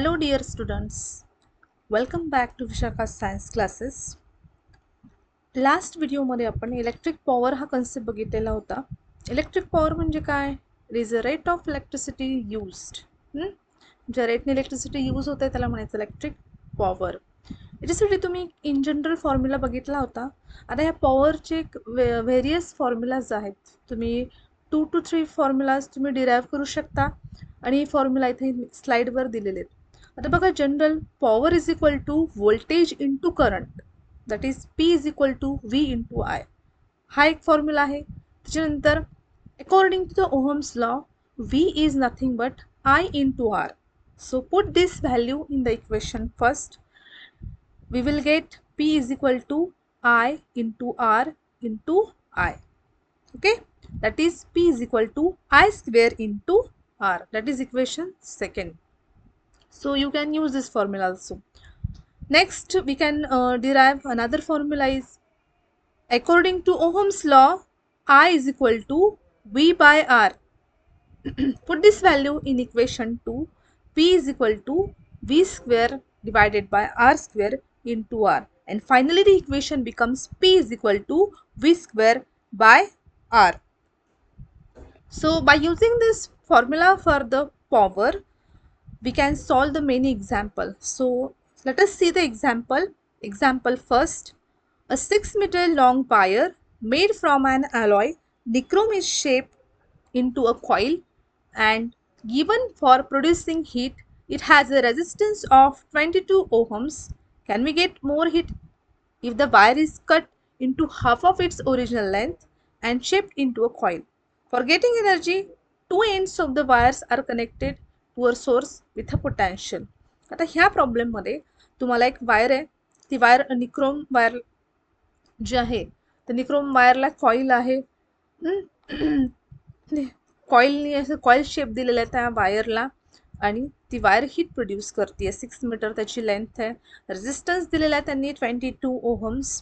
Hello dear students, welcome back to Vishaka Science Classes. Last व्हिडिओमध्ये आपण electric power हा concept बघितलेला होता. इलेक्ट्रिक पॉवर म्हणजे काय? It is a rate of electricity used. ज्या रेटने इलेक्ट्रिसिटी यूज होते त्याला म्हणायचं इलेक्ट्रिक पॉवर. याच्यासाठी तुम्ही इन जनरल फॉर्म्युला बघितला होता. आता ह्या पॉवरचे व्हेरियस फॉर्म्युलाज आहेत. तुम्ही 2 to 3 फॉर्म्युलाज तुम्ही डिराईव्ह करू शकता आणि फॉर्म्युला इथे स्लाइडवर दिलेले आहेत. आता बघा, general power is equal to voltage into current, that is P is equal to V into I. हा एक फॉर्म्युला आहे. त्याच्यानंतर according to the Ohm's law, V is nothing but I into R. So put this value in the equation first. We will get P is equal to I into R into I. Okay, that is P is equal to I square into R. That is equation second. So you can use this formula also. Next we can derive another formula is according to Ohm's law, I is equal to V by R. Put this value in equation 2. P is equal to V square divided by R square into R. And finally the equation becomes P is equal to V square by R. So by using this formula for the power, we can solve the many example. So let us see the example. Example first. A 6-meter long wire made from an alloy nichrome is shaped into a coil and given for producing heat. It has a resistance of 22 ohms. Can we get more heat if the wire is cut into half of its original length and shaped into a coil? For getting energy, two ends of the wires are connected to a source with a potential. आता ह्या problem मध्ये तुम्हाला एक wire आहे, ती wire nichrome wire जी आहे तर nichrome वायरला coil आहे. कॉईलनी असं कॉईल शेप दिलेला आहे त्या वायरला आणि ती वायर हीट प्रोड्यूस करते. 6 मीटर त्याची लेंथ आहे. रेजिस्टन्स दिलेला आहे त्यांनी 22 ओहम्स.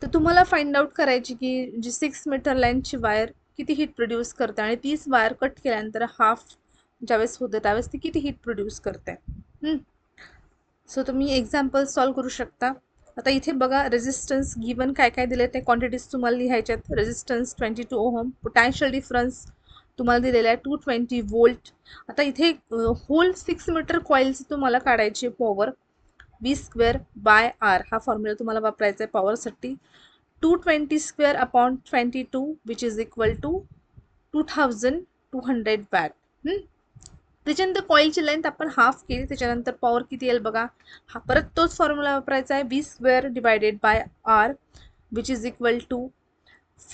तर तुम्हाला फाइंड आउट करायची की जी 6 मीटर लेंथची वायर किती हीट प्रोड्यूस करते आणि तीच वायर कट केल्यानंतर हाफ ज्यावेळेस होते त्यावेळेस ती किती हीट प्रोड्यूस करते. सो तुम्ही एक्झाम्पल सॉल्व करू शकता. आता इथे बघा, रेजिस्टन्स गिवन काय काय दिले ते क्वांटिटीज तुम्हाला लिहायचे आहेत. रेजिस्टन्स 22 ओहम, पोटॅन्शियल डिफरन्स तुम्हाला दिलेला आहे 220 वोल्ट. आता इथे होल 6 मीटर कॉईलची तुम्हाला काढायची power V square by R हा फॉर्म्युला तुम्हाला वापरायचा आहे पॉवरसाठी. 220 square upon 22 which is equal to 2200 watt. त्याच्यानंतर कॉईलची लेंथ आपण हाफ केली, त्याच्यानंतर पॉवर किती येईल बघा. हा परत तोच फॉर्म्युला वापरायचा आहे. V square divided by R which is equal to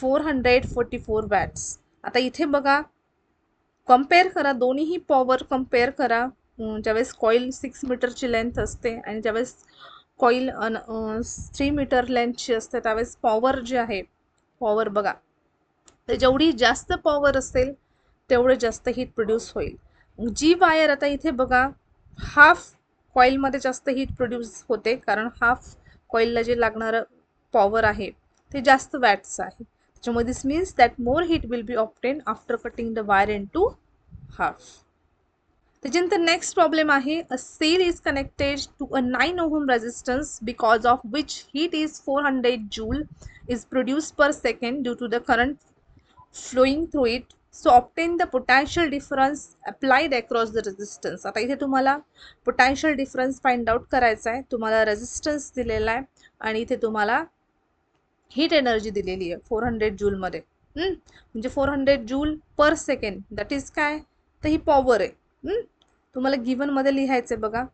444 watts. आता इथे बघा, कम्पेअर करा, दोन्हीही पॉवर कम्पेअर करा. ज्यावेळेस कॉईल 6 मीटरची लेंथ असते आणि ज्यावेळेस कॉईल 3 मीटर लेंथची असते त्यावेळेस पॉवर जी आहे, पॉवर बघा, तर जेवढी जास्त पॉवर असेल तेवढं जास्त हीट प्रोड्यूस होईल. जी वायर आता इथे बघा, हाफ कॉईलमध्ये जास्त हीट प्रोड्यूस होते कारण हाफ कॉईलला जे लागणारं पॉवर आहे ते जास्त वॅट्स आहे. त्याच्यामुळे this means that more heat will be obtained after cutting the wire into half. त्याच्यानंतर नेक्स्ट प्रॉब्लेम आहे. A cell is connected to a 9 ohm resistance because of which heat is 400 joule is produced per second due to the current flowing through it. So obtain the potential difference applied across the resistance. आता इथे तुम्हाला potential difference find out करायचा आहे. तुम्हाला resistance दिलेला आहे आणि इथे तुम्हाला हीट एनर्जी दिलेली आहे 400 जूल मध्ये. म्हणजे 400 joule per second, that is काय, तर ही पॉवर आहे. तुम्हाला गिवन मध्ये लिहायचं आहे बघा.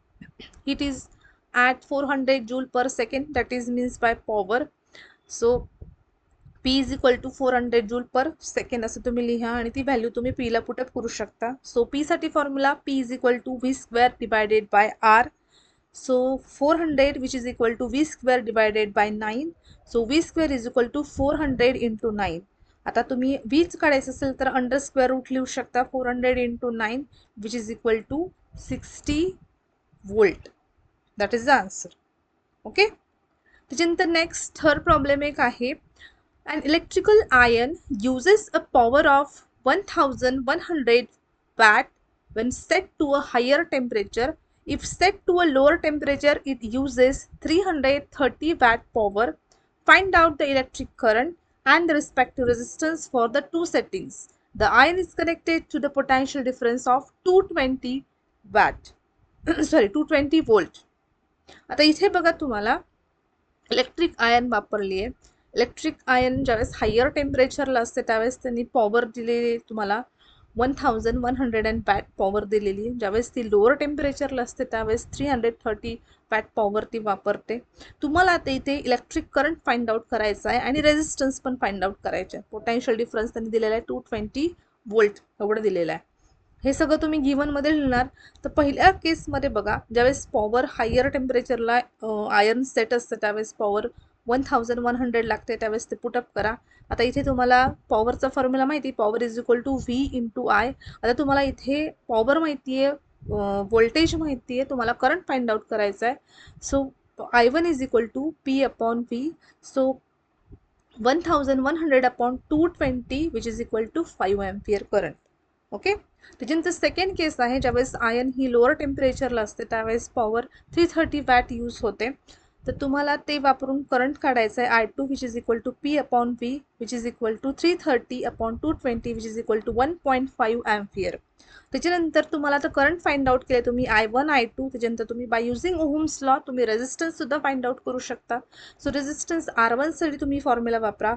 Heat is at 400 joule per second, that is means by power. So P is equal to 400 joule per second असं तुम्ही लिहा आणि ती व्हॅल्यू तुम्ही Pला पुटअप करू शकता. सो P साठी formula P is equal to V square divided by R. So 400 which is equal to V square divided by 9. So V square is equal to 400 into 9. आता तुम्ही Vच काढायचं असेल तर अंडर स्क्वेअर रूट लिहू शकता. 400 into 9 which is equal to 60 volt. That is the answer. Okay. त्याच्यानंतर next third problem एक आहे. An electrical iron uses a power of 1100 watt when set to a higher temperature. If set to a lower temperature, it uses 330 watt power. Find out the electric current and the respective resistance for the two settings. The iron is connected to the potential difference of 220 watt. Sorry, 220 volt. आता इथे बघा तुम्हाला electric iron वापरली आहे. Electric iron ज्यावेळेस higher टेम्परेचरला असते त्यावेळेस त्यांनी पॉवर दिलेली तुम्हाला 1100 वॅट पॉवर दिलेली. ज्यावेळेस ती लोअर टेम्परेचरला असते त्यावेळेस 330 वॅट पॉवर ती वापरते. तुम्हाला आता इथे इलेक्ट्रिक करंट फाइंड आउट करायचा आहे आणि रेजिस्टन्स पण फाइंड आउट करायचे आहे. पोटेन्शियल डिफरन्स त्यांनी दिलेला आहे 220 वोल्ट एवढं दिलेलं आहे. हे सगळं तुम्ही गिव्हनमध्ये लिहिणार. तर पहिल्या केसमध्ये बघा, ज्यावेळेस पॉवर हायर टेम्परेचरला आयर्न सेट असतं त्यावेळेस पॉवर 1100 लागते, त्यावेळेस ते पुटअप करा. आता इथे तुम्हाला पॉवरचा फॉर्म्युला माहिती, power is equal to V into I. आता तुम्हाला इथे पॉवर माहिती आहे, व्होल्टेज माहिती आहे, तुम्हाला करंट फाइंड आउट करायचा आहे. So I1 is equal to P upon V. So 1100 upon 220 which is equal to 5 ampere current. Okay. त्याच्यानंतर सेकंड केस आहे, ज्यावेळेस आयर्न ही लोअर टेम्परेचरला असते त्यावेळेस पॉवर 330 वॅट यूज होते. तर तुम्हाला ते वापरून करंट काढायचं आहे I2 which is equal to P upon V which is equal to 330 upon 220 which is equal to 1.5 ampere. त्याच्यानंतर तुम्हाला तर करंट फाइंड आउट केले तुम्ही I1 I2. त्याच्यानंतर तुम्ही बाय युझिंग ओहम्स लॉ तुम्ही रेजिस्टन्स सुद्धा फाइंड आउट करू शकता. सो रेजिस्टन्स R1 साठी तुम्ही फॉर्म्युला वापरा,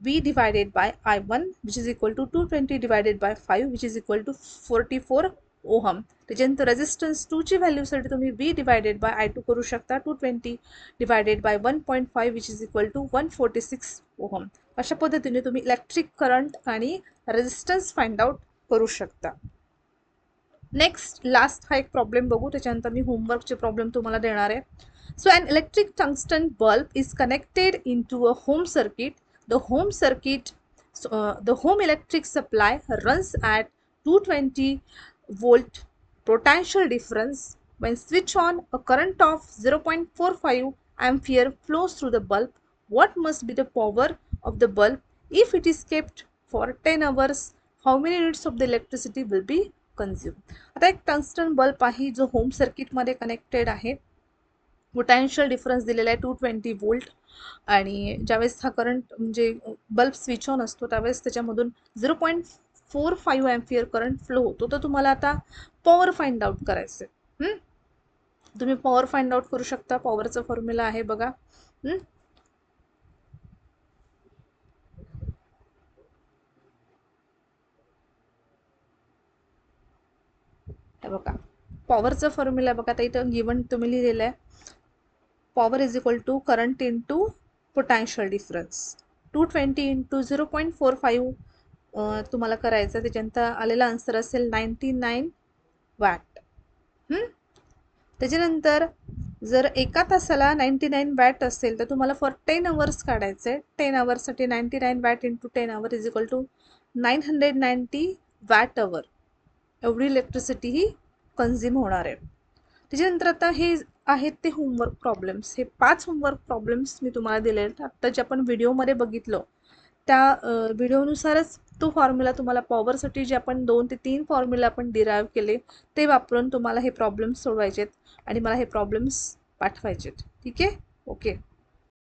V divided by I1 which is equal to 220 divided by 5 which is equal to 44 ohm. त्याच्यानंतर रेजिस्टन्स 2 ची व्हॅल्यूसाठी तुम्ही V divided by I2 करू शकता, 220 divided by 1.5 which is equal to 146 ohm. अशा पद्धतीने तुम्ही इलेक्ट्रिक करंट आणि रेजिस्टन्स फाइंड आउट करू शकता. नेक्स्ट लास्ट हा एक प्रॉब्लेम बघू, त्याच्यानंतर मी होमवर्कचे प्रॉब्लेम तुम्हाला देणार आहे. So an electric tungsten bulb is connected into a home circuit. The home electric supply runs at 220 volt potential difference. When switch on, a current of 0.45 ampere flows through the bulb. What must be the power of the bulb if it is kept for 10 hours? How many units of the electricity will be consumed? आता एक tungsten bulb आहे जो home सर्किटमध्ये connected आहे. Potential difference दिलेला आहे 220 volt. आणि ज्यावेळेस हा करंट म्हणजे बल्ब स्विच ऑन असतो त्यावेळेस त्याच्यामधून 0.45 एम्पियर करंट फ्लो होतो. तर तुम्हाला आता पॉवर फाइंड आउट करायचं आहे. तुम्ही पॉवर फाइंड आउट करू शकता. पॉवरचा फॉर्म्युला आहे बघा, बघा पॉवरचा फॉर्म्युला बघा. आता इथं गिवन तुम्ही लिहिलेलं आहे, power is equal to current into potential difference. 220 into 0.45 तुम्हाला करायचं. त्याच्यानंतर आलेला आन्सर असेल 99 वॅट. त्याच्यानंतर जर एका तासाला 99 वॅट असेल तर तुम्हाला फॉर 10 आवर्स काढायचे. 10 आवर्ससाठी 99 watt into 10 hour is equal to 990 watt hour एवढी इलेक्ट्रिसिटी ही कन्झ्युम होणार आहे. त्याच्यानंतर आता हे आहेत ते होमवर्क प्रॉब्लेम्स. हे 5 होमवर्क प्रॉब्लेम्स मी तुम्हाला दिले आहेत. आत्ता जे आपण व्हिडिओमध्ये बघितलं त्या व्हिडिओनुसारच तो फॉर्म्युला तुम्हाला पॉवरसाठी जे आपण 2 ते 3 फॉर्म्युला आपण डिराईव्ह केले ते वापरून तुम्हाला हे प्रॉब्लेम्स सोडवायचे आहेत आणि मला हे प्रॉब्लेम्स पाठवायचे आहेत. ठीक आहे, ओके.